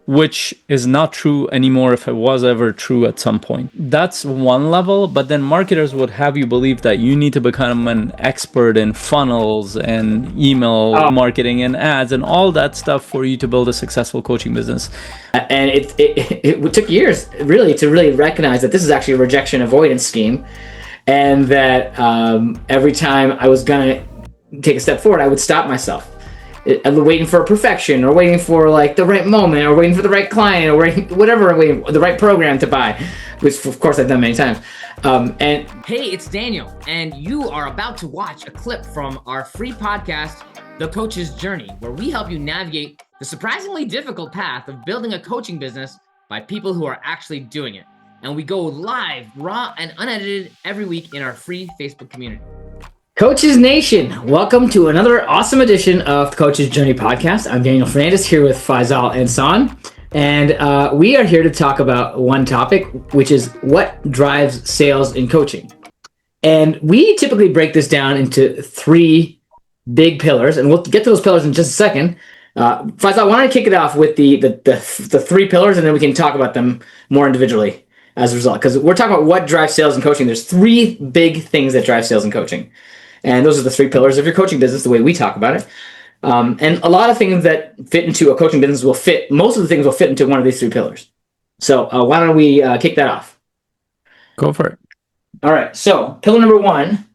which is not true anymore if it was ever true at some point. That's one level, but then marketers would have you believe that you need to become an expert in funnels and email marketing and ads and all that stuff for you to build a successful coaching business. And it took years really to really recognize that this is actually a rejection avoidance scheme, and that every time I was gonna take a step forward, I would stop myself. Waiting for perfection, or waiting for like the right moment, or waiting for the right client, or waiting the right program to buy, which of course I've done many times. And hey, it's Daniel, and you are about to watch a clip from our free podcast, The Coach's Journey, where we help you navigate the surprisingly difficult path of building a coaching business by people who are actually doing it. And we go live, raw and unedited every week in our free Facebook community. Coaches Nation, welcome to another awesome edition of the Coach's Journey podcast. I'm Daniel Fernandes here with Faisal and Ensaun, and we are here to talk about one topic, which is what drives sales in coaching. And we typically break this down into three big pillars, and we'll get to those pillars in just a second. Faisal, why don't I kick it off with the three pillars, and then we can talk about them more individually as a result, because we're talking about what drives sales in coaching. There's three big things that drive sales in coaching. And those are the three pillars of your coaching business, the way we talk about it. And a lot of things that fit into a coaching business most of the things will fit into one of these three pillars. So why don't we kick that off? Go for it. All right. So pillar number one,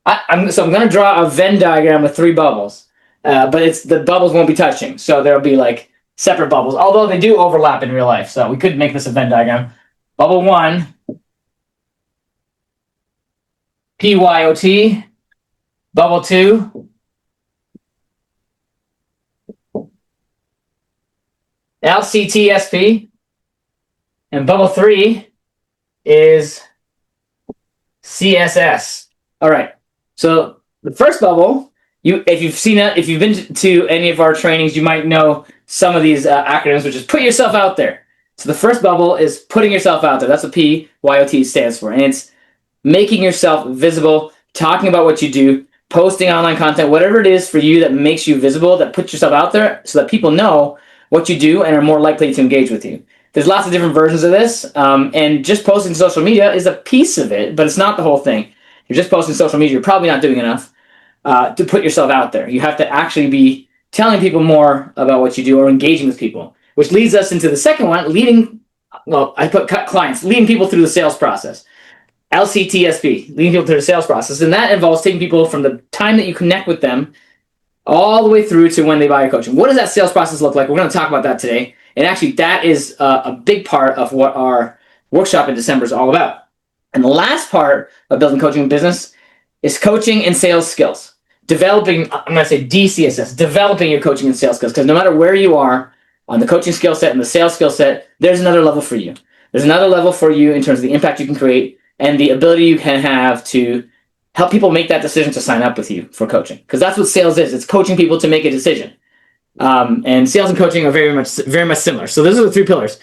I'm going to draw a Venn diagram with three bubbles, but the bubbles won't be touching. So there'll be like separate bubbles, although they do overlap in real life. So we could make this a Venn diagram. Bubble one, PYOT. Bubble two, LCTSP, and bubble three is CSS. All right. So the first bubble, if you've been to any of our trainings, you might know some of these acronyms, which is put yourself out there. So the first bubble is putting yourself out there. That's what PYOT stands for, and it's making yourself visible, talking about what you do, posting online content, whatever it is for you that makes you visible, that puts yourself out there so that people know what you do and are more likely to engage with you. There's lots of different versions of this, and just posting social media is a piece of it, but it's not the whole thing. If you're just posting social media, you're probably not doing enough to put yourself out there. You have to actually be telling people more about what you do or engaging with people, which leads us into the second one, leading people through the sales process. LCTSP, leading people through the sales process. And that involves taking people from the time that you connect with them all the way through to when they buy your coaching. What does that sales process look like? We're going to talk about that today. And actually, that is a big part of what our workshop in December is all about. And the last part of building coaching business is coaching and sales skills. Developing, I'm going to say DCSS, developing your coaching and sales skills. Because no matter where you are on the coaching skill set and the sales skill set, there's another level for you. There's another level for you in terms of the impact you can create and the ability you can have to help people make that decision to sign up with you for coaching. Because that's what sales is. It's coaching people to make a decision. And sales and coaching are very much similar. So those are the three pillars.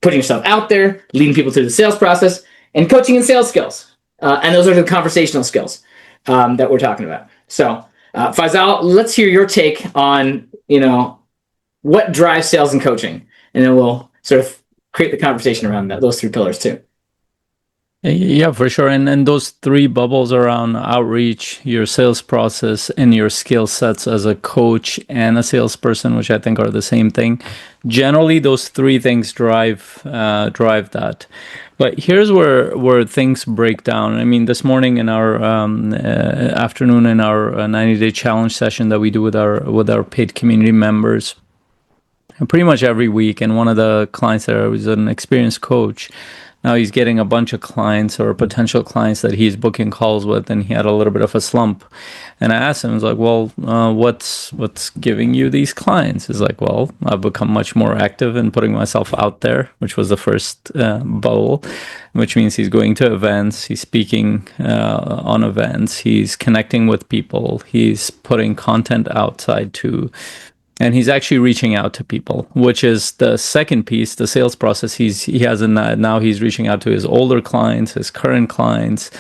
Putting yourself out there, leading people through the sales process, and coaching and sales skills. And those are the conversational skills that we're talking about. So Faisal, let's hear your take on, what drives sales and coaching. And then we'll sort of create the conversation around those three pillars too. Yeah, for sure. And those three bubbles around outreach, your sales process, and your skill sets as a coach and a salesperson, which I think are the same thing. Generally, those three things drive that. But here's where things break down. I mean, this morning in our afternoon in our 90-day challenge session that we do with our paid community members, and pretty much every week, and one of the clients there was an experienced coach. Now he's getting a bunch of clients or potential clients that he's booking calls with, and he had a little bit of a slump. And I asked him, I was like, well, what's giving you these clients? He's like, well, I've become much more active in putting myself out there, which was the first bubble, which means he's going to events, he's speaking on events, he's connecting with people, he's putting content outside to and he's actually reaching out to people, which is the second piece, the sales process. Now he's reaching out to his older clients, his current clients,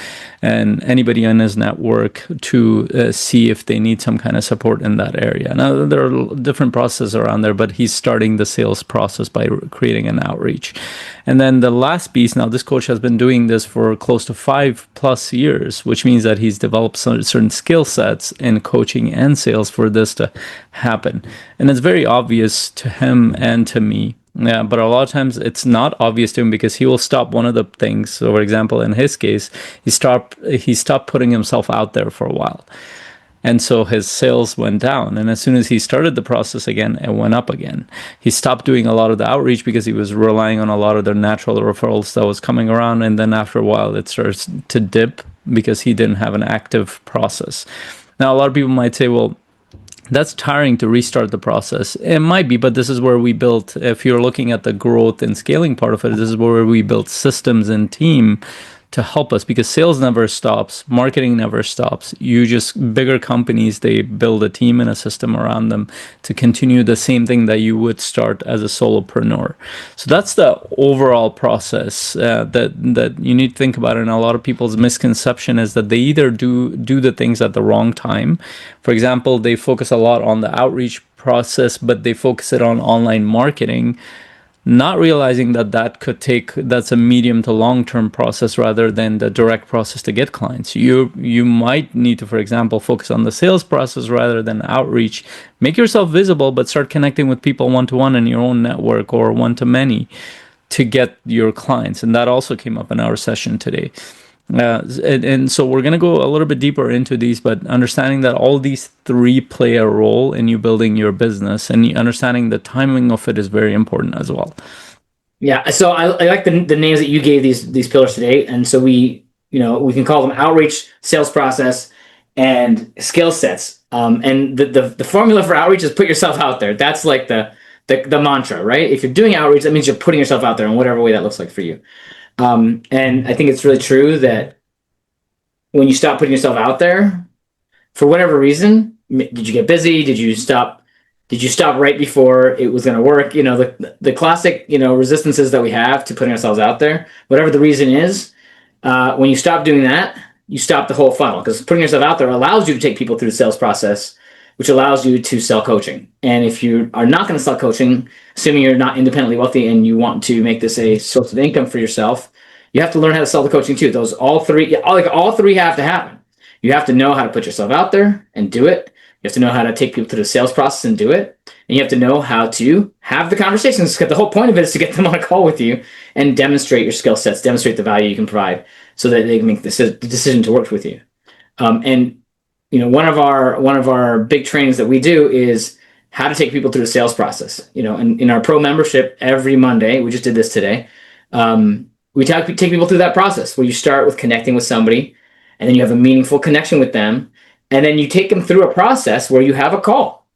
and anybody in his network to see if they need some kind of support in that area. Now, there are different processes around there, but he's starting the sales process by creating an outreach. And then the last piece, now this coach has been doing this for close to 5+ years, which means that he's developed certain skill sets in coaching and sales for this to happen. And it's very obvious to him and to me. Yeah, but a lot of times it's not obvious to him because he will stop one of the things. So, for example, in his case, he stopped putting himself out there for a while. And so his sales went down. And as soon as he started the process again, it went up again. He stopped doing a lot of the outreach because he was relying on a lot of the natural referrals that was coming around. And then after a while, it starts to dip because he didn't have an active process. Now, a lot of people might say, well, that's tiring to restart the process. It might be, but this is where we built, if you're looking at the growth and scaling part of it, this is where we built systems and team to help us, because sales never stops, marketing never stops. Bigger companies, they build a team and a system around them to continue the same thing that you would start as a solopreneur. So that's the overall process that you need to think about. And a lot of people's misconception is that they either do the things at the wrong time. For example, they focus a lot on the outreach process, but they focus it on online marketing, not realizing that's a medium to long-term process rather than the direct process to get clients. You might need to, for example, focus on the sales process rather than outreach. Make yourself visible, but start connecting with people one-to-one in your own network or one-to-many to get your clients. And that also came up in our session today. And so we're going to go a little bit deeper into these, but understanding that all these three play a role in you building your business, and understanding the timing of it is very important as well. Yeah. So I like the names that you gave these pillars today. And so we can call them outreach, sales process, and skill sets. And the formula for outreach is put yourself out there. That's like the mantra, right? If you're doing outreach, that means you're putting yourself out there in whatever way that looks like for you. And I think it's really true that when you stop putting yourself out there, for whatever reason, did you get busy? Did you stop right before it was going to work? The classic, resistances that we have to putting ourselves out there, whatever the reason is, when you stop doing that, you stop the whole funnel, because putting yourself out there allows you to take people through the sales process, which allows you to sell coaching. And if you are not going to sell coaching, assuming you're not independently wealthy and you want to make this a source of income for yourself, you have to learn how to sell the coaching too. All three have to happen. You have to know how to put yourself out there and do it. You have to know how to take people through the sales process and do it. And you have to know how to have the conversations, because the whole point of it is to get them on a call with you and demonstrate your skill sets, demonstrate the value you can provide, so that they can make the decision to work with you. And one of our big trainings that we do is how to take people through the sales process. And in our pro membership every Monday, we just did this today. We take people through that process where you start with connecting with somebody, and then you have a meaningful connection with them, and then you take them through a process where you have a call,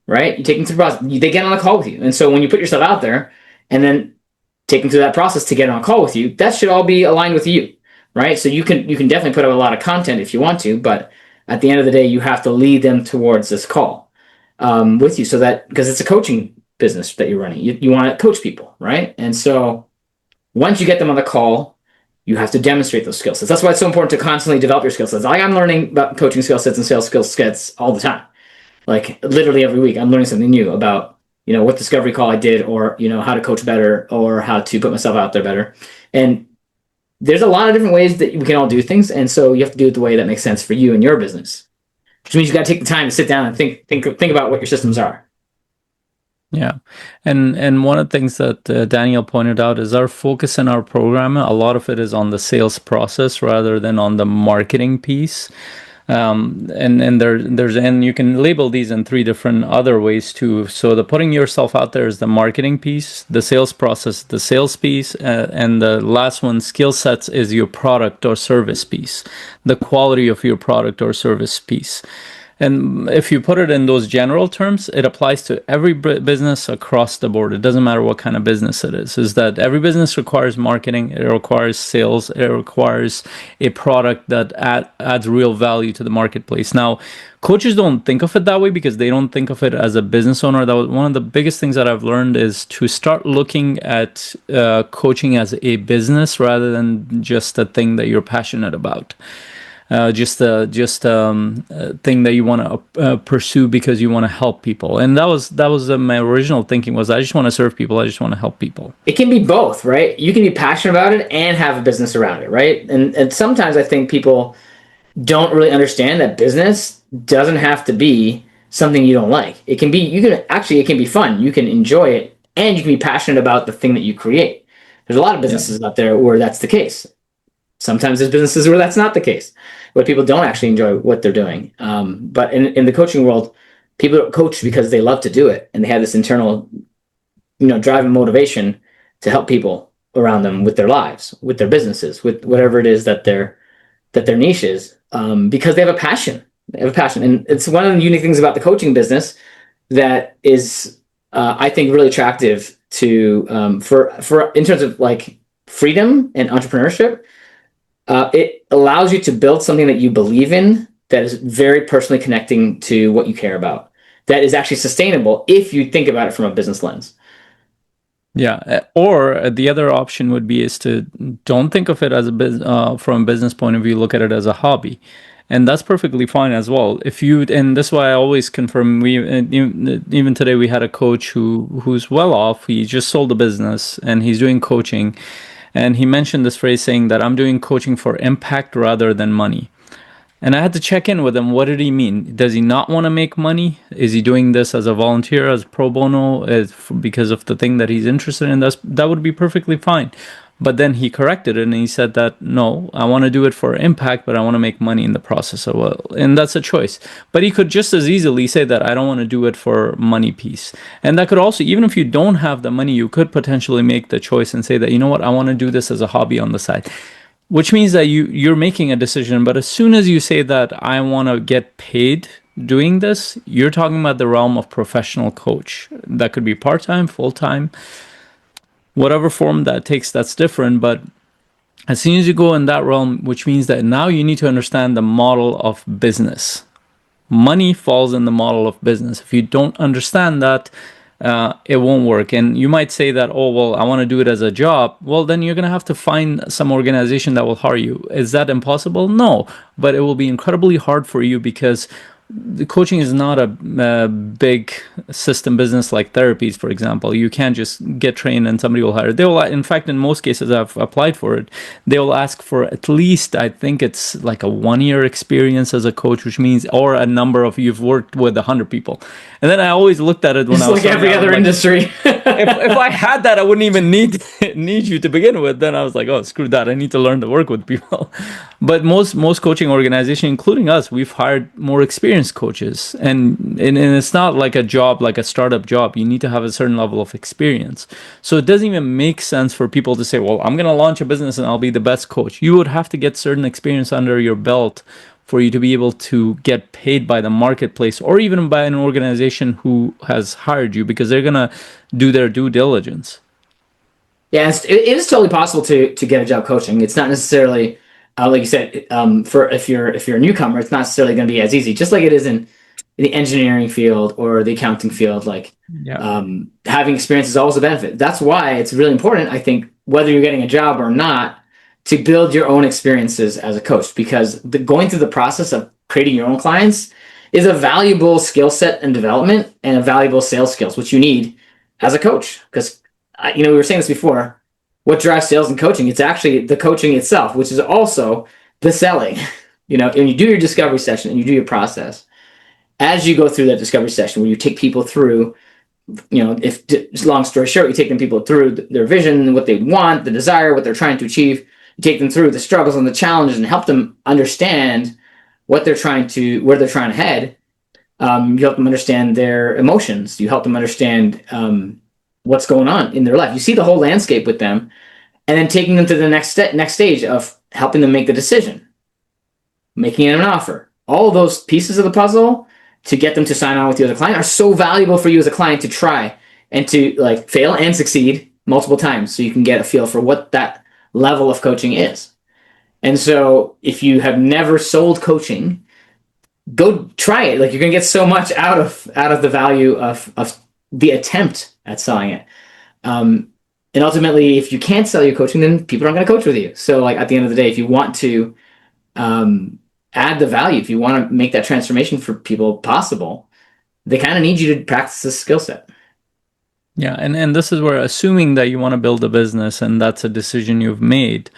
right? You take them through the process. They get on a call with you. And so when you put yourself out there and then take them through that process to get on a call with you, that should all be aligned with you, right? So you can definitely put out a lot of content if you want to, but at the end of the day, you have to lead them towards this call with you, so that, because it's a coaching business that you're running, you want to coach people, right? And so once you get them on the call, you have to demonstrate those skill sets. That's why it's so important to constantly develop your skill sets. I'm learning about coaching skill sets and sales skill sets all the time. Like literally every week, I'm learning something new about, what discovery call I did, or, how to coach better, or how to put myself out there better. And there's a lot of different ways that we can all do things. And so you have to do it the way that makes sense for you and your business, which means you got to take the time to sit down and think about what your systems are. Yeah. And one of the things that Daniel pointed out is our focus in our program, a lot of it is on the sales process rather than on the marketing piece. And you can label these in three different other ways too. So the putting yourself out there is the marketing piece, the sales process, the sales piece, and the last one, skill sets, is your product or service piece, the quality of your product or service piece. And if you put it in those general terms, it applies to every business across the board. It doesn't matter what kind of business it is that every business requires marketing, it requires sales, it requires a product that adds real value to the marketplace. Now, coaches don't think of it that way because they don't think of it as a business owner. That was one of the biggest things that I've learned, is to start looking at coaching as a business rather than just a thing that you're passionate about. Just a thing that you want to pursue because you want to help people. And that was my original thinking, was I just want to serve people. I just want to help people. It can be both, right? You can be passionate about it and have a business around it, right? And sometimes I think people don't really understand that business doesn't have to be something you don't like. It can be, it can be fun. You can enjoy it and you can be passionate about the thing that you create. There's a lot of businesses out there where that's the case. Sometimes there's businesses where that's not the case, where people don't actually enjoy what they're doing. But in the coaching world, people coach because they love to do it, and they have this internal, drive and motivation to help people around them with their lives, with their businesses, with whatever it is that their niche is, because they have a passion. They have a passion, and it's one of the unique things about the coaching business that is, I think, really attractive to for in terms of like freedom and entrepreneurship. It allows you to build something that you believe in, that is very personally connecting to what you care about, that is actually sustainable if you think about it from a business lens. Yeah, or the other option would be is to don't think of it as from a business point of view. Look at it as a hobby, and that's perfectly fine as well. And that's why I always confirm. Even today we had a coach who's well off. He just sold a business and he's doing coaching. And he mentioned this phrase saying that I'm doing coaching for impact rather than money. And I had to check in with him. What did he mean? Does he not want to make money? Is he doing this as a volunteer, as pro bono, because of the thing that he's interested in? That would be perfectly fine. But then he corrected it and he said that, no, I want to do it for impact, but I want to make money in the process as well. And that's a choice. But he could just as easily say that I don't want to do it for money piece. And that could also, even if you don't have the money, you could potentially make the choice and say that, you know what, I want to do this as a hobby on the side. Which means that you're making a decision. But as soon as you say that I want to get paid doing this, you're talking about the realm of professional coach. That could be part-time, full-time, whatever form that takes, that's different. But as soon as you go in that realm, which means that now you need to understand the model of business. Money falls in the model of business. If you don't understand that, it won't work. And you might say that, oh, well, I want to do it as a job. Well, then you're going to have to find some organization that will hire you. Is that impossible? No, but it will be incredibly hard for you because the coaching is not a big system business like therapies, for example. You can't just get trained and somebody will hire. They will, in fact, in most cases I've applied for it, they will ask for at least, I think it's like a 1-year experience as a coach, which means, or a number of, you've worked with 100 people. And then I always looked at it when I was like every other industry. if I had that, I wouldn't even need you to begin with. Then I was like, oh, screw that. I need to learn to work with people. But most coaching organizations, including us, we've hired more experienced coaches. And it's not like a job, like a startup job. You need to have a certain level of experience. So it doesn't even make sense for people to say, well, I'm going to launch a business and I'll be the best coach. You would have to get certain experience under your belt for you to be able to get paid by the marketplace or even by an organization who has hired you, because they're going to do their due diligence. Yeah, it is totally possible to get a job coaching. It's not necessarily, like you said, for if you're a newcomer, it's not necessarily going to be as easy. Just like it is in the engineering field or the accounting field. Like, having experience is always a benefit. That's why it's really important, I think, whether you're getting a job or not, to build your own experiences as a coach, because going through the process of creating your own clients is a valuable skill set and development, and a valuable sales skills, which you need as a coach. Because, we were saying this before, what drives sales and coaching? It's actually the coaching itself, which is also the selling. When you do your discovery session and you do your process, as you go through that discovery session where you take people through, if just long story short, you take people through their vision, what they want, the desire, what they're trying to achieve. You take them through the struggles and the challenges and help them understand where they're trying to head. You help them understand their emotions. You help them understand what's going on in their life. You see the whole landscape with them, and then taking them to the next stage of helping them make the decision, making them an offer. All of those pieces of the puzzle to get them to sign on with you as a client are so valuable for you as a client to try and to like fail and succeed multiple times so you can get a feel for what that level of coaching is. And so if you have never sold coaching, go try it. Like, you're going to get so much out of the value of the attempt at selling it. And ultimately, if you can't sell your coaching, then people aren't going to coach with you. So like at the end of the day, if you want to add the value, if you want to make that transformation for people possible, they kind of need you to practice this skill set. Yeah, and this is where, assuming that you want to build a business and that's a decision you've made,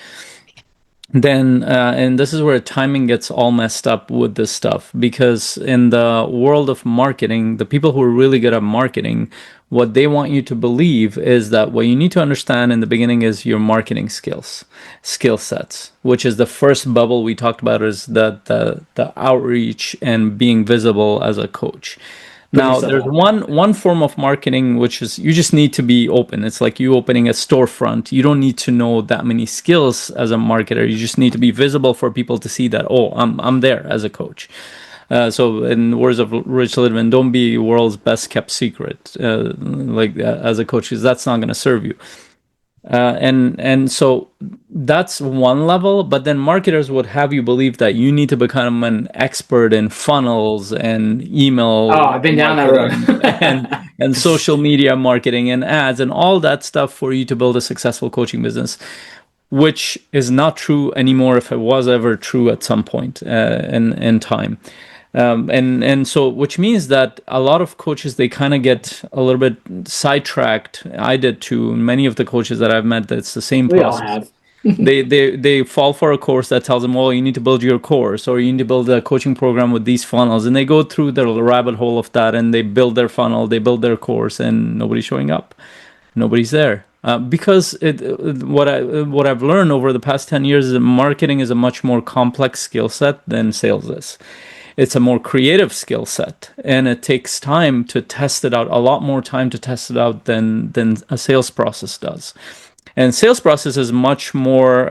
then and this is where timing gets all messed up with this stuff, because in the world of marketing, the people who are really good at marketing, what they want you to believe is that what you need to understand in the beginning is your marketing skill sets, which is the first bubble we talked about, is the outreach and being visible as a coach. Now, there's one form of marketing, which is you just need to be open. It's like you opening a storefront. You don't need to know that many skills as a marketer. You just need to be visible for people to see that, oh, I'm there as a coach. So in the words of Rich Littman, don't be world's best kept secret as a coach, because that's not going to serve you. And so that's one level, but then marketers would have you believe that you need to become an expert in funnels and email. Oh, I've been down that road. and social media marketing and ads and all that stuff for you to build a successful coaching business, which is not true anymore if it was ever true at some point in time. And so, which means that a lot of coaches, they kind of get a little bit sidetracked. I did too. Many of the coaches that I've met, that's the same process. We all have. they fall for a course that tells them, well, you need to build your course, or you need to build a coaching program with these funnels, and they go through the rabbit hole of that, and they build their funnel, they build their course, and nobody's showing up. Nobody's there. Because what I've learned over the past 10 years is that marketing is a much more complex skill set than sales is. It's a more creative skill set, and it takes time to test it out, a lot more time to test it out than a sales process does. And sales process is much more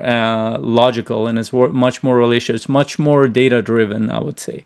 logical, and it's much more relational. It's much more data driven, I would say.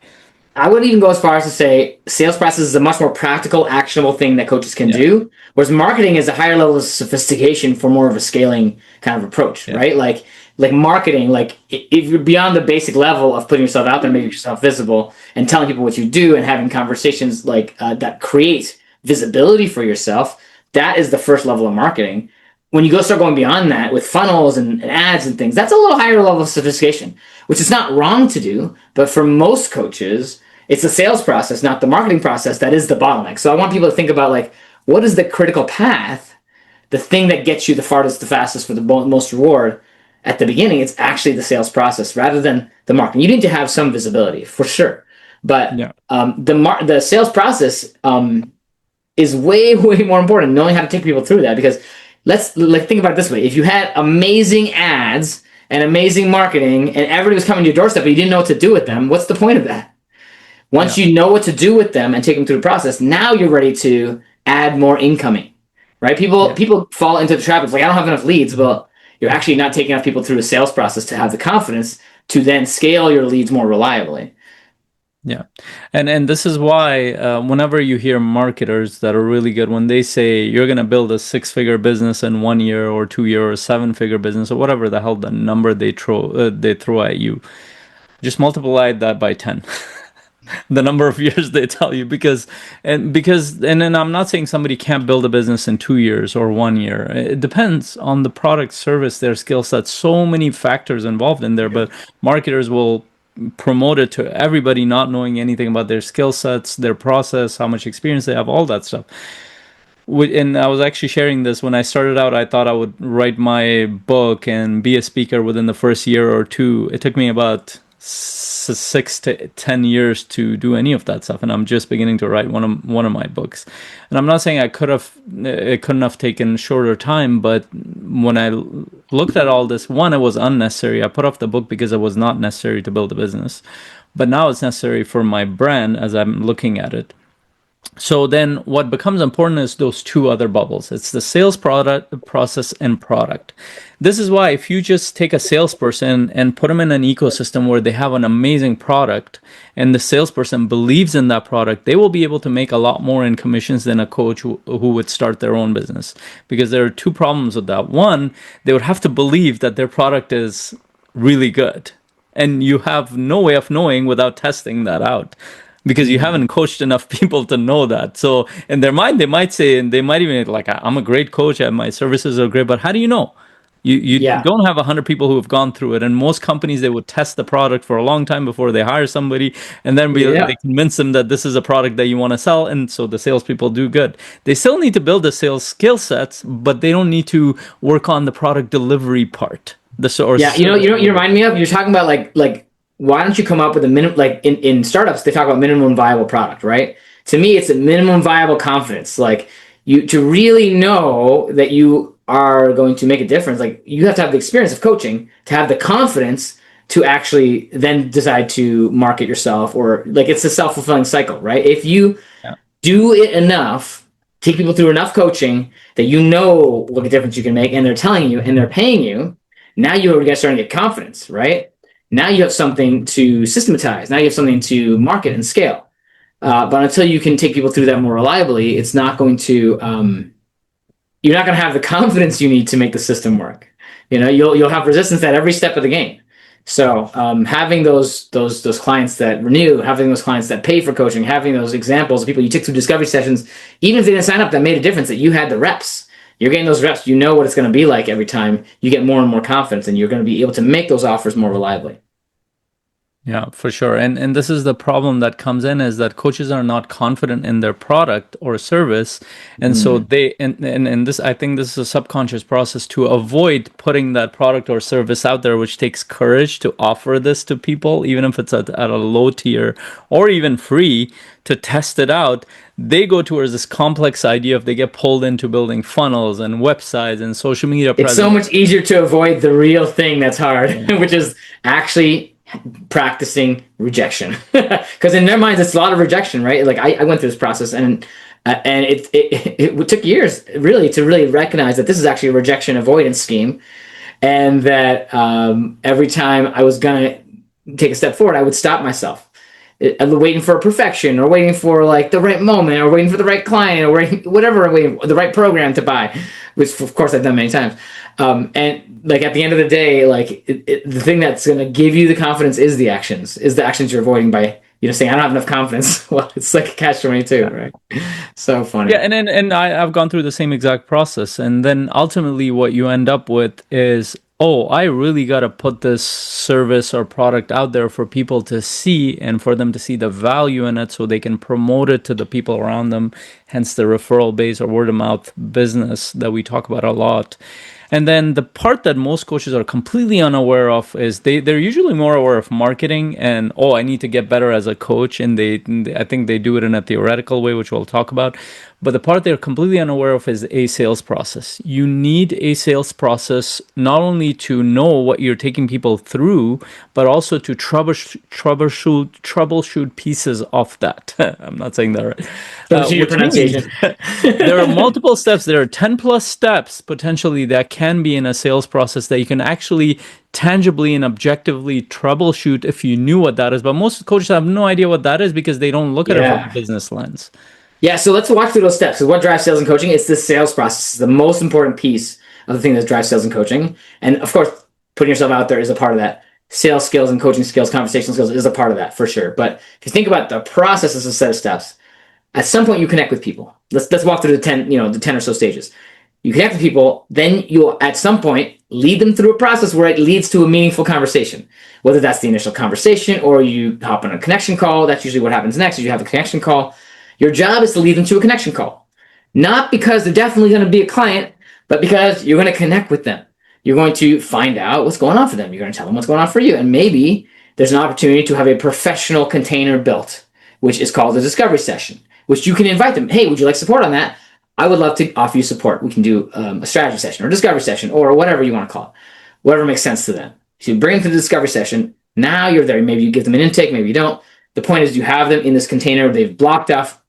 I would even go as far as to say sales process is a much more practical, actionable thing that coaches can do, whereas marketing is a higher level of sophistication for more of a scaling kind of approach, right? Like marketing, like if you're beyond the basic level of putting yourself out there, making yourself visible, and telling people what you do, and having conversations like that create visibility for yourself, that is the first level of marketing. When you start going beyond that with funnels and ads and things, that's a little higher level of sophistication, which is not wrong to do. But for most coaches, it's the sales process, not the marketing process, that is the bottleneck. So I want people to think about, like, what is the critical path, the thing that gets you the farthest, the fastest, for the most reward at the beginning. It's actually the sales process rather than the marketing. You need to have some visibility for sure. But the sales process is way, way more important, knowing how to take people through that. Because let's think about it this way. If you had amazing ads and amazing marketing and everybody was coming to your doorstep but you didn't know what to do with them, what's the point of that? Once you know what to do with them and take them through the process, now you're ready to add more incoming, right? People fall into the trap. It's like, I don't have enough leads. Well, you're actually not taking enough people through the sales process to have the confidence to then scale your leads more reliably. Yeah. And this is why whenever you hear marketers that are really good, when they say you're going to build a 6-figure business in 1 year or 2 year or 7-figure business or whatever the hell the number they throw at you, just multiply that by 10. The number of years they tell you, because and then I'm not saying somebody can't build a business in 2 years or 1 year. It depends on the product, service, their skill set. So many factors involved in there, but marketers will promote it to everybody not knowing anything about their skill sets, their process, how much experience they have, all that stuff. And I was actually sharing this when I started out. I thought I would write my book and be a speaker within the first year or two. It took me about 6 to 10 years to do any of that stuff, and I'm just beginning to write one of my books. And I'm not saying it couldn't have taken shorter time, but when I looked at all this, one, it was unnecessary. I put off the book because it was not necessary to build a business, but now it's necessary for my brand as I'm looking at it. So then what becomes important is those two other bubbles. It's the sales product process and product. This is why if you just take a salesperson and put them in an ecosystem where they have an amazing product and the salesperson believes in that product, they will be able to make a lot more in commissions than a coach who would start their own business. Because there are two problems with that. One, they would have to believe that their product is really good. And you have no way of knowing without testing that out, because you haven't coached enough people to know that. So in their mind, they might say, and they might even like, I'm a great coach, and my services are great, but how do you know? You Yeah. don't have 100 people who have gone through it. And most companies, they would test the product for a long time before they hire somebody, and then Yeah. they convince them that this is a product that you want to sell. And so the salespeople do good. They still need to build the sales skill sets, but they don't need to work on the product delivery part. Yeah, you remind me of, you're talking about like why don't you come up with a minimum, like in startups they talk about minimum viable product, right? To me it's a minimum viable confidence. Like, you to really know that you are going to make a difference, like you have to have the experience of coaching to have the confidence to actually then decide to market yourself, or like it's a self-fulfilling cycle, right? If you Yeah. do it enough, take people through enough coaching that you know what a difference you can make, and they're telling you and they're paying you, now you are starting to get confidence, right? Now you have something to systematize. Now you have something to market and scale. But until you can take people through that more reliably, it's not going to. You're not going to have the confidence you need to make the system work. You'll have resistance at every step of the game. So having those clients that renew, having those clients that pay for coaching, having those examples of people you took through discovery sessions, even if they didn't sign up, that made a difference. That you had the reps. You're getting those reps. You know what it's going to be like every time. You get more and more confidence, and you're going to be able to make those offers more reliably. Yeah, for sure. And this is the problem that comes in, is that coaches are not confident in their product or service. And so they and this, I think this is a subconscious process to avoid putting that product or service out there, which takes courage to offer this to people, even if it's at a low tier or even free, to test it out. They go towards this complex idea of, they get pulled into building funnels and websites and social media presence. It's so much easier to avoid the real thing that's hard, which is actually practicing rejection. Because in their minds it's a lot of rejection, right? Like I went through this process, and it took years really to really recognize that this is actually a rejection avoidance scheme, and that every time I was gonna take a step forward, I would stop myself, waiting for perfection, or waiting for like the right moment, or waiting for the right client, or whatever, waiting for the right program to buy, which of course I've done many times. And like at the end of the day, like the thing that's going to give you the confidence is the actions you're avoiding by saying I don't have enough confidence. Well, it's like a catch-22, right? So funny. Yeah, and I've gone through the same exact process, and then ultimately what you end up with is, oh, I really got to put this service or product out there for people to see, and for them to see the value in it so they can promote it to the people around them, hence the referral base or word of mouth business that we talk about a lot. And then the part that most coaches are completely unaware of is they're usually more aware of marketing and, oh, I need to get better as a coach. And I think they do it in a theoretical way, which we'll talk about. But the part they're completely unaware of is a sales process. You need a sales process not only to know what you're taking people through, but also to troubleshoot pieces of that. I'm not saying that right. Your pronunciation. There are multiple steps. There are 10 plus steps potentially that can be in a sales process that you can actually tangibly and objectively troubleshoot if you knew what that is. But most coaches have no idea what that is because they don't look at it from a business lens. Yeah, so let's walk through those steps. So what drives sales and coaching? It's the sales process. It's the most important piece of the thing that drives sales and coaching. And of course, putting yourself out there is a part of that. Sales skills and coaching skills, conversational skills is a part of that for sure. But if you think about the process as a set of steps, at some point you connect with people. Let's walk through the 10 or so stages. You connect with people, then you'll at some point lead them through a process where it leads to a meaningful conversation. Whether that's the initial conversation or you hop on a connection call, that's usually what happens next. Is you have the connection call. Your job is to lead them to a connection call. Not because they're definitely going to be a client, but because you're going to connect with them. You're going to find out what's going on for them. You're going to tell them what's going on for you. And maybe there's an opportunity to have a professional container built, which is called a discovery session, which you can invite them. Hey, would you like support on that? I would love to offer you support. We can do a strategy session or a discovery session or whatever you want to call it, whatever makes sense to them. So you bring them to the discovery session. Now you're there. Maybe you give them an intake, maybe you don't. The point is you have them in this container. They've blocked off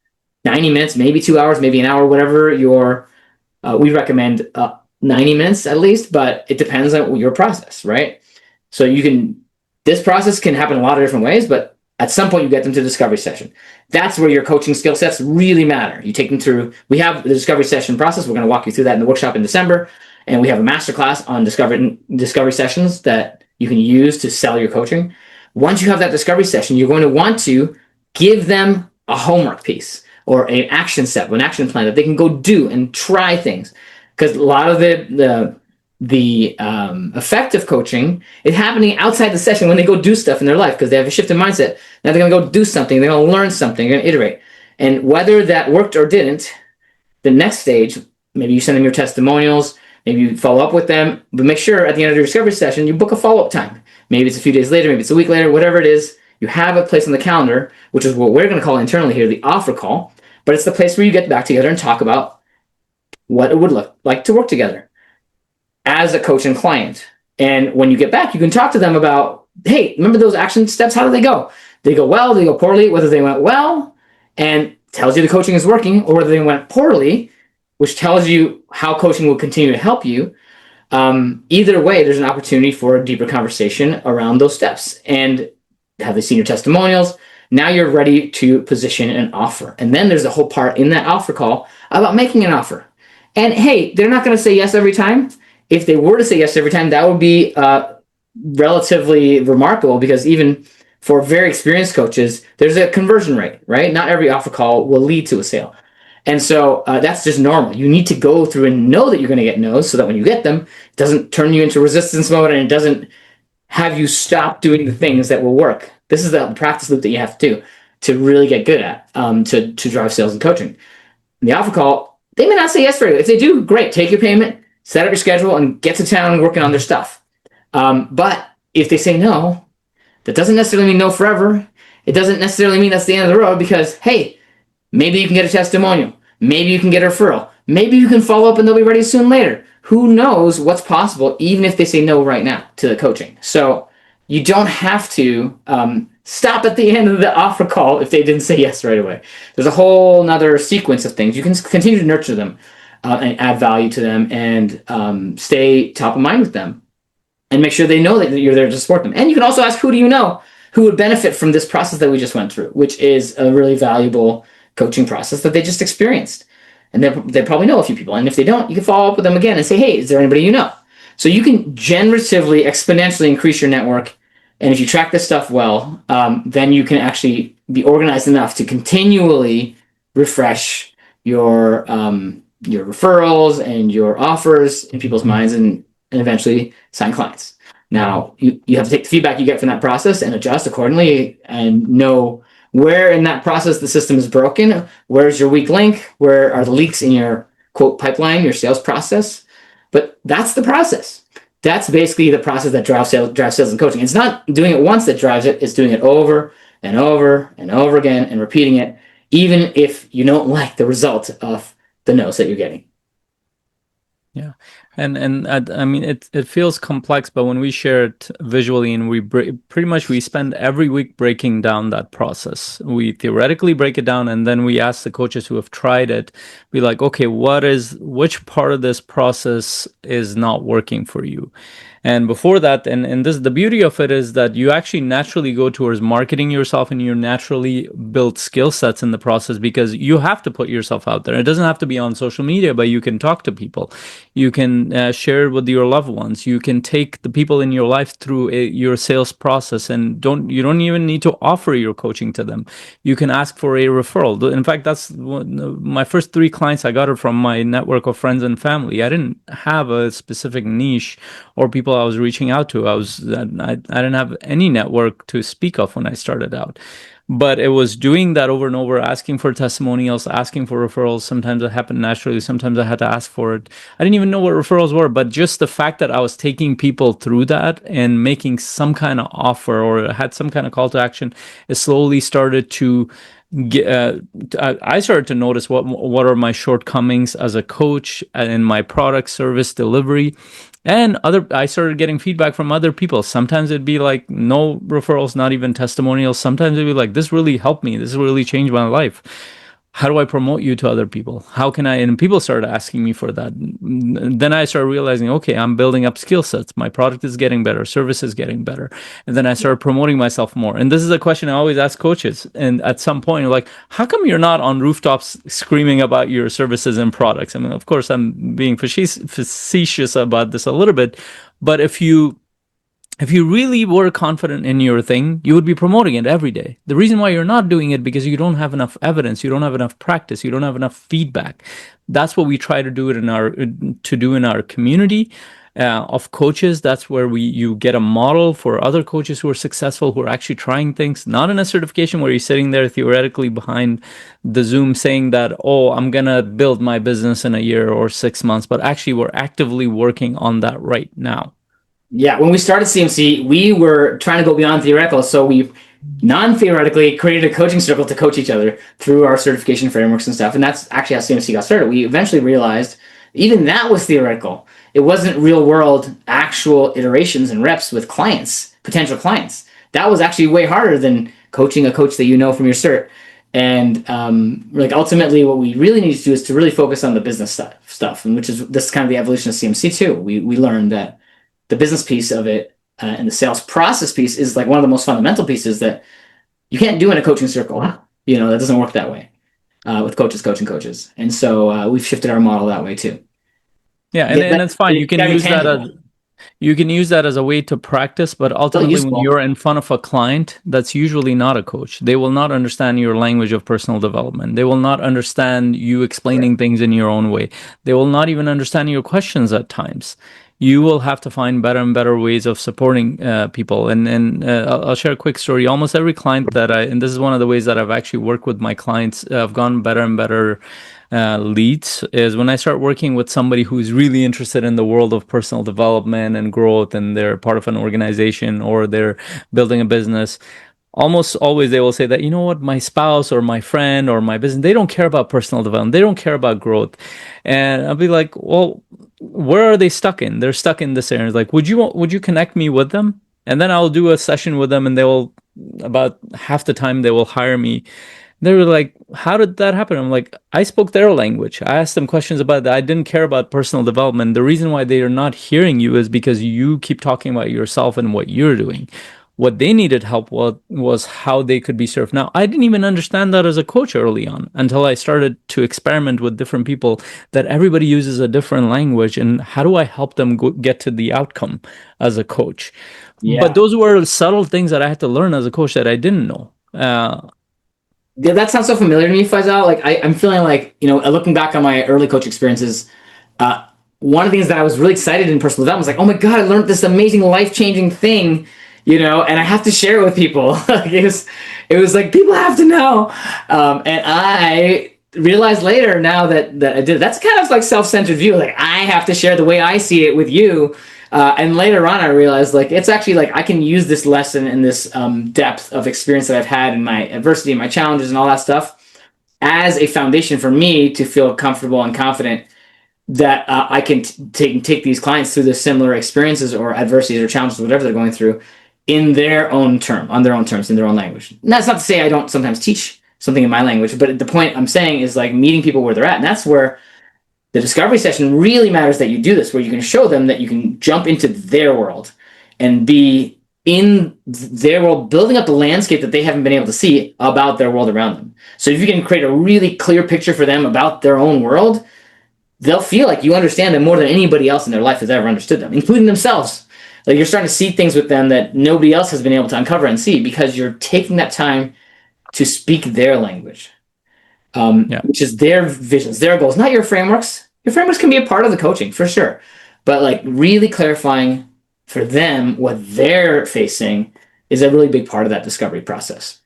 90 minutes, maybe 2 hours, maybe an hour, whatever your, we recommend 90 minutes at least, but it depends on your process, right? So this process can happen a lot of different ways, but at some point you get them to the discovery session. That's where your coaching skill sets really matter. You take them through, we have the discovery session process. We're going to walk you through that in the workshop in December. And we have a masterclass on discovery sessions that you can use to sell your coaching. Once you have that discovery session, you're going to want to give them a homework piece or an action step, an action plan that they can go do and try things. Because a lot of the effect of coaching is happening outside the session when they go do stuff in their life because they have a shift in mindset. Now they're going to go do something. They're going to learn something. They're going to iterate. And whether that worked or didn't, the next stage, maybe you send them your testimonials, maybe you follow up with them, but make sure at the end of your discovery session, you book a follow-up time. Maybe it's a few days later, maybe it's a week later, whatever it is, you have a place on the calendar, which is what we're going to call internally here the offer call, but it's the place where you get back together and talk about what it would look like to work together as a coach and client. And when you get back, you can talk to them about, hey, remember those action steps? How do they go? They go well, they go poorly, whether they went well, and tells you the coaching is working, or whether they went poorly, which tells you how coaching will continue to help you. Either way, there's an opportunity for a deeper conversation around those steps. And have they seen your testimonials? Now you're ready to position an offer. And then there's a whole part in that offer call about making an offer. And hey, they're not going to say yes every time. If they were to say yes every time, that would be relatively remarkable, because even for very experienced coaches, there's a conversion rate, right? Not every offer call will lead to a sale. And so that's just normal. You need to go through and know that you're going to get no's so that when you get them, it doesn't turn you into resistance mode and it doesn't have you stop doing the things that will work. This is the practice loop that you have to do to really get good at, to drive sales and coaching. In the offer call, they may not say yes for you. If they do, great. Take your payment, set up your schedule, and get to town working on their stuff. But if they say no, that doesn't necessarily mean no forever. It doesn't necessarily mean that's the end of the road, because, hey, maybe you can get a testimonial. Maybe you can get a referral. Maybe you can follow up and they'll be ready soon later. Who knows what's possible, even if they say no right now to the coaching. So you don't have to stop at the end of the offer call if they didn't say yes right away. There's a whole nother sequence of things. You can continue to nurture them and add value to them and stay top of mind with them and make sure they know that you're there to support them. And you can also ask, who do you know who would benefit from this process that we just went through, which is a really valuable coaching process that they just experienced. And they probably know a few people. And if they don't, you can follow up with them again and say, hey, is there anybody you know? So you can generatively, exponentially increase your network. And if you track this stuff well, then you can actually be organized enough to continually refresh your referrals and your offers in people's minds and eventually sign clients. Now, you have to take the feedback you get from that process and adjust accordingly and know where in that process the system is broken. Where's your weak link? Where are the leaks in your quote pipeline, your sales process? But that's the process. That's basically the process that drives sales and coaching. It's not doing it once that drives it. It's doing it over and over and over again and repeating it, even if you don't like the result of the no's that you're getting. Yeah. And I mean, it feels complex, but when we share it visually and pretty much we spend every week breaking down that process. We theoretically break it down, and then we ask the coaches who have tried it, be like, okay, which part of this process is not working for you? And before that, and this, the beauty of it is that you actually naturally go towards marketing yourself, and you naturally build skill sets in the process, because you have to put yourself out there. It doesn't have to be on social media, but you can talk to people. You can share it with your loved ones. You can take the people in your life through your sales process, and you don't even need to offer your coaching to them. You can ask for a referral. In fact, that's my first 3 clients. I got it from my network of friends and family. I didn't have a specific niche or people I was reaching out to. I didn't have any network to speak of when I started out. But it was doing that over and over, asking for testimonials, asking for referrals. Sometimes it happened naturally. Sometimes I had to ask for it. I didn't even know what referrals were, but just the fact that I was taking people through that and making some kind of offer or had some kind of call to action, it slowly started to I started to notice what are my shortcomings as a coach in my product, service, delivery. And I started getting feedback from other people. Sometimes it'd be like no referrals, not even testimonials. Sometimes it'd be like, this really helped me. This really changed my life. how do I promote you to other people? How can I? And people started asking me for that. Then I started realizing, okay, I'm building up skill sets. My product is getting better, service is getting better. And then I started promoting myself more. And this is a question I always ask coaches. And at some point, like, how come you're not on rooftops screaming about your services and products? I mean, of course, I'm being facetious about this a little bit, but if you really were confident in your thing, you would be promoting it every day. The reason why you're not doing it because you don't have enough evidence, you don't have enough practice, you don't have enough feedback. That's what we try to do in our community of coaches. That's where you get a model for other coaches who are successful, who are actually trying things, not in a certification where you're sitting there theoretically behind the Zoom saying that, oh, I'm gonna build my business in a year or 6 months, but actually we're actively working on that right now. Yeah, when we started CMC, we were trying to go beyond theoretical, so we non-theoretically created a coaching circle to coach each other through our certification frameworks and stuff, and that's actually how CMC got started. We eventually realized even that was theoretical. It wasn't real-world, actual iterations and reps with clients, potential clients. That was actually way harder than coaching a coach that you know from your cert. And like ultimately, what we really need to do is to really focus on the business stuff, and which is this kind of the evolution of CMC too. We learned that the business piece of it and the sales process piece is like one of the most fundamental pieces that you can't do in a coaching circle. You know, that doesn't work that way with coaches coaching coaches. And so we've shifted our model that way too. Yeah, and it's fine. You can use that as a way to practice, but ultimately when you're in front of a client, that's usually not a coach. They will not understand your language of personal development. They will not understand you explaining things in your own way. They will not even understand your questions at times. You will have to find better and better ways of supporting people. And I'll share a quick story. Almost every client and this is one of the ways that I've actually worked with my clients, I've gotten better and better leads, is when I start working with somebody who's really interested in the world of personal development and growth, and they're part of an organization or they're building a business. Almost always they will say that, you know what, my spouse or my friend or my business, they don't care about personal development. They don't care about growth. And I'll be like, well, where are they stuck in? They're stuck in this area. Like, would you connect me with them? And then I'll do a session with them, and they will, about half the time, they will hire me. They were like, how did that happen? I'm like, I spoke their language. I asked them questions about that. I didn't care about personal development. The reason why they are not hearing you is because you keep talking about yourself and what you're doing. What they needed help with was how they could be served. Now, I didn't even understand that as a coach early on until I started to experiment with different people, that everybody uses a different language, and how do I help them get to the outcome as a coach? Yeah. But those were subtle things that I had to learn as a coach that I didn't know. Yeah, that sounds so familiar to me, Faisal. Like I'm feeling like, you know, looking back on my early coach experiences, one of the things that I was really excited in personal development was like, oh my God, I learned this amazing life-changing thing, you know, and I have to share it with people. it was like, people have to know. And I realized later now that I did, that's kind of like self-centered view. Like I have to share the way I see it with you. And later on, I realized like it's actually like I can use this lesson and this depth of experience that I've had in my adversity and my challenges and all that stuff as a foundation for me to feel comfortable and confident that I can take these clients through the similar experiences or adversities or challenges, whatever they're going through, in their own term, on their own terms, in their own language. And that's not to say I don't sometimes teach something in my language, but the point I'm saying is like meeting people where they're at, and that's where the discovery session really matters, that you do this, where you can show them that you can jump into their world and be in their world, building up the landscape that they haven't been able to see about their world around them. So if you can create a really clear picture for them about their own world, they'll feel like you understand them more than anybody else in their life has ever understood them, including themselves. Like you're starting to see things with them that nobody else has been able to uncover and see because you're taking that time to speak their language. Which is their visions, their goals, not your frameworks. Your frameworks can be a part of the coaching for sure, but like really clarifying for them what they're facing is a really big part of that discovery process.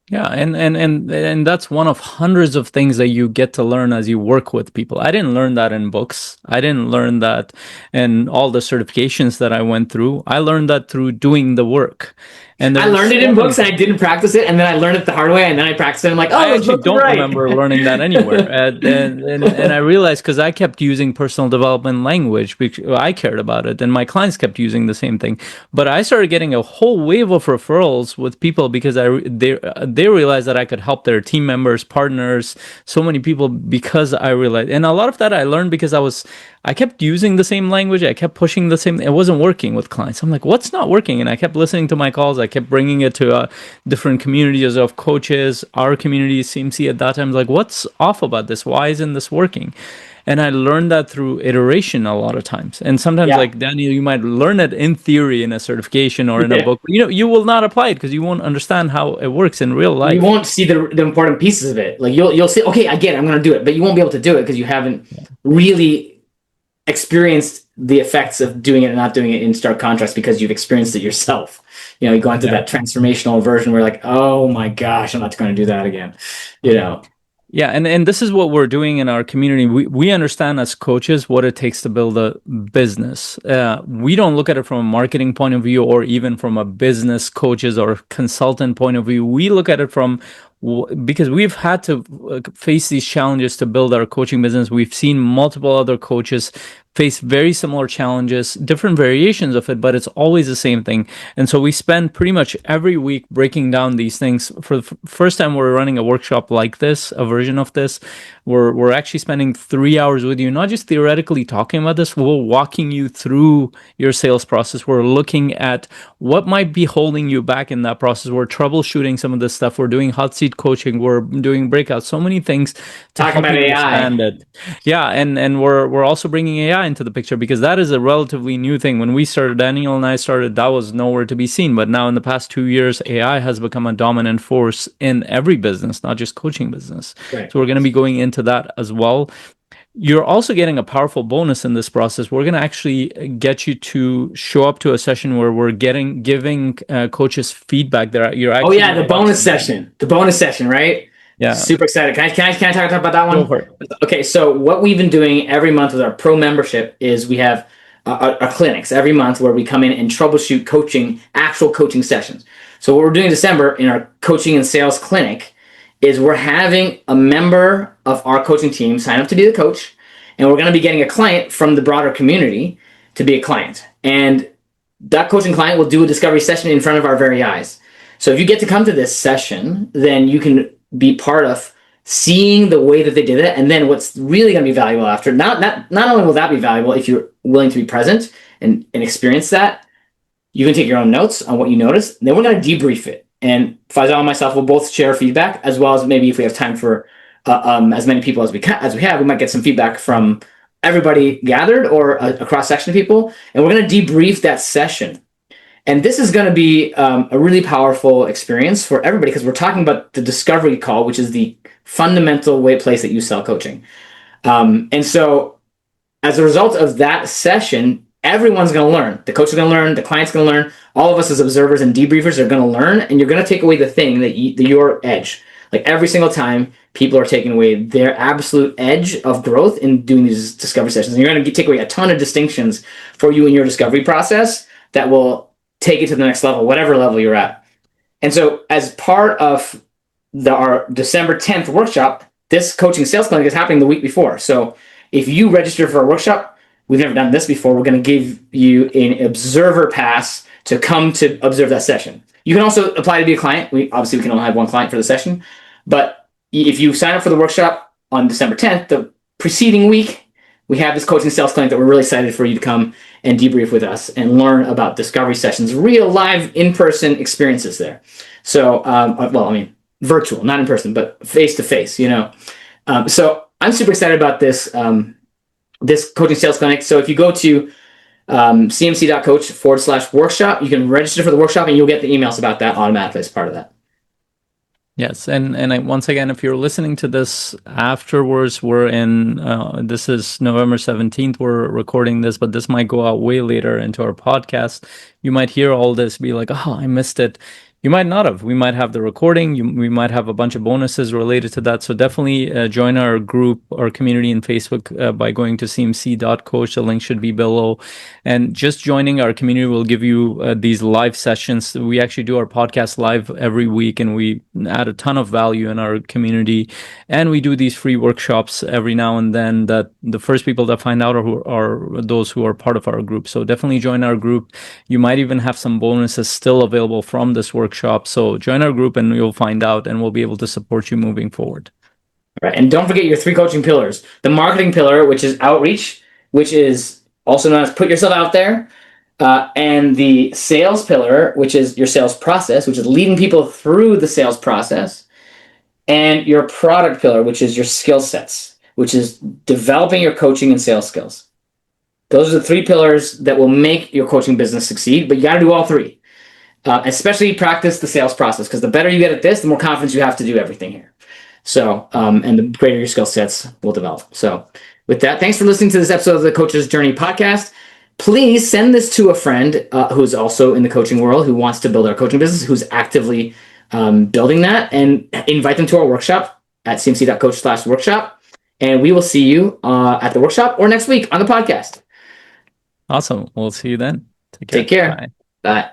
Yeah, and that's one of hundreds of things that you get to learn as you work with people. I didn't learn that in books. I didn't learn that in all the certifications that I went through. I learned that through doing the work. And I learned it in books and I didn't practice it, and then I learned it the hard way, and then I practiced it. And I'm like, oh, I those actually books are don't right. remember learning that anywhere. And I realized because I kept using personal development language because I cared about it, and my clients kept using the same thing. But I started getting a whole wave of referrals with people because they realized that I could help their team members, partners, so many people because I realized. And a lot of that I learned because I kept using the same language. I kept pushing the same. It wasn't working with clients. I'm like, what's not working? And I kept listening to my calls. I kept bringing it to different communities of coaches, our community, CMC at that time. Like, what's off about this? Why isn't this working? And I learned that through iteration a lot of times. And sometimes, like Daniel, you might learn it in theory in a certification or in a book. You will not apply it because you won't understand how it works in real life. You won't see the important pieces of it. Like you'll say, okay, I get it, I'm going to do it, but you won't be able to do it because you haven't really experienced the effects of doing it and not doing it in stark contrast because you've experienced it yourself. You go into that transformational version where like, oh my gosh, I'm not going to do that again. Yeah, and this is what we're doing in our community. We understand as coaches what it takes to build a business. We don't look at it from a marketing point of view or even from a business coaches or consultant point of view. We look at it from because we've had to face these challenges to build our coaching business. We've seen multiple other coaches face very similar challenges, different variations of it, but it's always the same thing. And so we spend pretty much every week breaking down these things. For the first time we're running a workshop like this, a version of this, we're actually spending 3 hours with you, not just theoretically talking about this, we're walking you through your sales process. We're looking at what might be holding you back in that process. We're troubleshooting some of this stuff. We're doing hot seat coaching. We're doing breakouts, so many things to talking help about you AI. understand it. Yeah, and we're also bringing AI into the picture because that is a relatively new thing. When we started, Daniel and I started, that was nowhere to be seen. But now in the past 2 years, AI has become a dominant force in every business, not just coaching business. Right. So we're going to be going into that as well. You're also getting a powerful bonus in this process. We're going to actually get you to show up to a session where we're giving coaches feedback. You're actually the bonus session. The bonus session, right? Yeah. Super excited. Can I talk about that one? Go for it. Okay, so what we've been doing every month with our pro membership is we have our clinics every month where we come in and troubleshoot actual coaching sessions. So what we're doing in December in our coaching and sales clinic is we're having a member of our coaching team sign up to be the coach, and we're going to be getting a client from the broader community to be a client. And that coaching client will do a discovery session in front of our very eyes. So if you get to come to this session, then you can be part of seeing the way that they did it. And then what's really going to be valuable after, not only will that be valuable if you're willing to be present and experience that, you can take your own notes on what you noticed. Then we're going to debrief it. And Faisal and myself will both share feedback, as well as maybe if we have time for as many people as we have, we might get some feedback from everybody gathered or a cross section of people. And we're going to debrief that session. And this is going to be a really powerful experience for everybody because we're talking about the discovery call, which is the fundamental place that you sell coaching. And so as a result of that session, everyone's going to learn. The coach is going to learn. The client's going to learn. All of us as observers and debriefers are going to learn. And you're going to take away the thing your edge. Like every single time, people are taking away their absolute edge of growth in doing these discovery sessions. And you're going to take away a ton of distinctions for you in your discovery process that will take it to the next level, whatever level you're at. And so as part of our December 10th workshop, this coaching sales clinic is happening the week before. So if you register for a workshop, we've never done this before, we're going to give you an observer pass to come to observe that session. You can also apply to be a client. We can only have one client for the session. But if you sign up for the workshop on December 10th, the preceding week, we have this coaching sales clinic that we're really excited for you to come and debrief with us and learn about discovery sessions, real live in-person experiences there. So, virtual, not in person, but face-to-face, So I'm super excited about this, this coaching sales clinic. So if you go to cmc.coach/workshop, you can register for the workshop and you'll get the emails about that automatically as part of that. Yes, and once again, if you're listening to this afterwards, we're in, this is November 17th, we're recording this, but this might go out way later into our podcast. You might hear all this, be like, oh, I missed it. You might not have. We might have the recording. We might have a bunch of bonuses related to that. So definitely join our group, our community in Facebook by going to cmc.coach. The link should be below. And just joining our community will give you these live sessions. We actually do our podcast live every week, and we add a ton of value in our community. And we do these free workshops every now and then that the first people that find out are those who are part of our group. So definitely join our group. You might even have some bonuses still available from this workshop. So join our group and you'll find out, and we'll be able to support you moving forward. Right. And don't forget your 3 coaching pillars. The marketing pillar, which is outreach, which is also known as put yourself out there. And the sales pillar, which is your sales process, which is leading people through the sales process. And your product pillar, which is your skill sets, which is developing your coaching and sales skills. Those are the 3 pillars that will make your coaching business succeed, but you got to do all 3. Especially practice the sales process, because the better you get at this, the more confidence you have to do everything here. So, and the greater your skill sets will develop. So with that, thanks for listening to this episode of the Coach's Journey podcast. Please send this to a friend who's also in the coaching world, who wants to build our coaching business, who's actively building that, and invite them to our workshop at cmc.coach/workshop. And we will see you at the workshop or next week on the podcast. Awesome. We'll see you then. Take care. Bye. Bye.